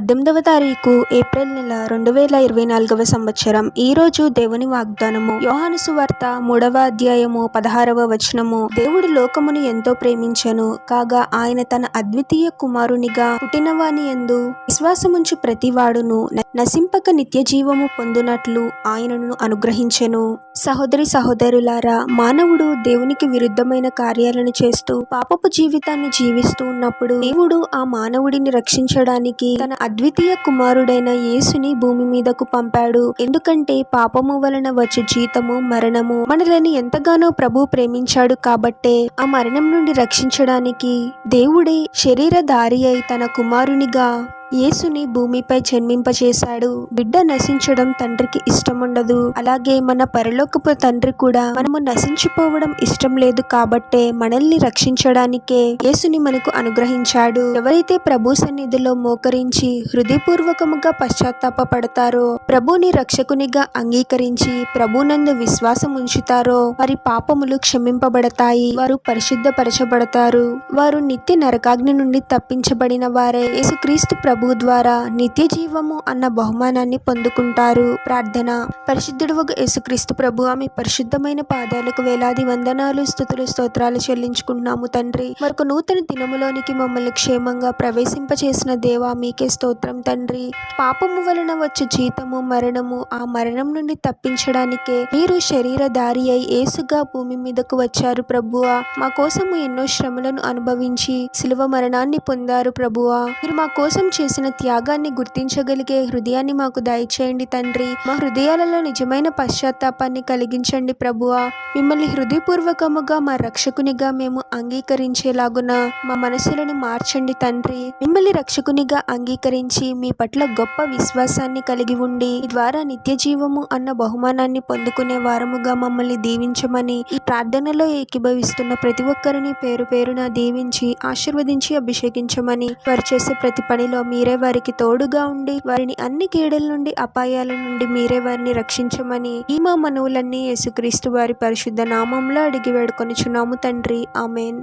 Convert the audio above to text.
18వ తారీఖు ఏప్రిల్ నెల 2024 సంవత్సరం. ఈరోజు దేవుని వాగ్దానము. యోహాను సువార్త 3వ అధ్యాయము 16వ వచనము. దేవుడు లోకమును ఎంతో ప్రేమించెను కాగా ఆయన తన అద్వితీయ కుమారునిగా పుట్టినవాని యందు విశ్వాసముంచు ప్రతివాడును నశింపక నిత్య జీవము పొందునట్లు ఆయనను అనుగ్రహించెను. సహోదరి సహోదరులారా, మానవుడు దేవునికి విరుద్ధమైన కార్యాలను చేస్తూ పాపపు జీవితాన్ని జీవిస్తూ ఉన్నప్పుడు దేవుడు ఆ మానవుడిని రక్షించడానికి తన అద్వితీయ కుమారుడైన యేసుని భూమి మీదకు పంపాడు. ఎందుకంటే పాపము వలన వచ్చు జీతము మరణము. మనల్ని ఎంతగానో ప్రభు ప్రేమించాడు కాబట్టే ఆ మరణం నుండి రక్షించడానికి దేవుడే శరీరధారి అయి తన కుమారునిగా యేసుని భూమిపై జన్మింపచేశాడు. బిడ్డ నశించడం తండ్రికి ఇష్టముండదు. అలాగే మన పరలోకపు తండ్రి కూడా మనము నశించిపోవడం ఇష్టం లేదు కాబట్టే మనల్ని రక్షించడానికే యేసుని మనకు అనుగ్రహించాడు. ఎవరైతే ప్రభు సన్నిధిలో మోకరించి హృదయపూర్వకముగా పశ్చాత్తాపపడతారో, ప్రభుని రక్షకునిగా అంగీకరించి ప్రభునందు విశ్వాసం ఉంచుతారో వారి పాపములు క్షమింపబడతాయి. వారు పరిశుద్ధపరచబడతారు. వారు నిత్య నరకాగ్ని నుండి తప్పించబడిన వారే యేసుక్రీస్తు ప్రభు ద్వారా నిత్య జీవము అన్న బహుమానాన్ని పొందుకుంటారు. ప్రార్థన. పరిశుద్ధుడవగు యేసుక్రీస్తు ప్రభు, ఆమె పరిశుద్ధమైన పాదాలకు వేలాది వందనాలు, స్తుతులు, స్తోత్రాలు చెల్లించుకుంటున్నాము తండ్రి. మరొక నూతన దినములోనికి మమ్మల్ని క్షేమంగా ప్రవేశింపచేసిన దేవా మీకే స్తోత్రం తండ్రి. పాపము వలన వచ్చే జీతము మరణము. ఆ మరణం నుండి తప్పించడానికే మీరు శరీరధారి అయి యేసుగా భూమి మీదకు వచ్చారు ప్రభువా. మా కోసము ఎన్నో శ్రమలను అనుభవించి శిలువ మరణాన్ని పొందారు ప్రభువా. మీరు మా కోసం చేసిన త్యాగాన్ని గుర్తించగలిగే హృదయాన్ని మాకు దయచేయండి తండ్రి. మా హృదయాలలో నిజమైన పశ్చాత్తాపాన్ని కలిగించండి ప్రభువా. మిమ్మల్ని హృదయపూర్వకముగా మా రక్షకునిగా మేము అంగీకరించేలాగున మా మనసులను మార్చండి తండ్రి. మిమ్మల్ని రక్షకునిగా అంగీకరించి మీ పట్ల గొప్ప విశ్వాసాన్ని కలిగి ఉండి ఈ ద్వారా నిత్య జీవము అన్న బహుమానాన్ని పొందుకునే వారముగా మమ్మల్ని దీవించమని ఈ ప్రార్థనలో ఏకీభవిస్తున్న ప్రతి ఒక్కరిని పేరు పేరున దీవించి ఆశీర్వదించి అభిషేకించమని, వారు చేసే ప్రతి పనిలో మీరే వారికి తోడుగా ఉండి వారిని అన్ని కీడుల నుండి అపాయాల నుండి మీరే వారిని రక్షించమని ఈ మా మనవులన్నీ యేసుక్రీస్తు వారి పరిశుద్ధ నామంలో అడిగి వేడుకొనుచున్నాము తండ్రి. ఆమెన్.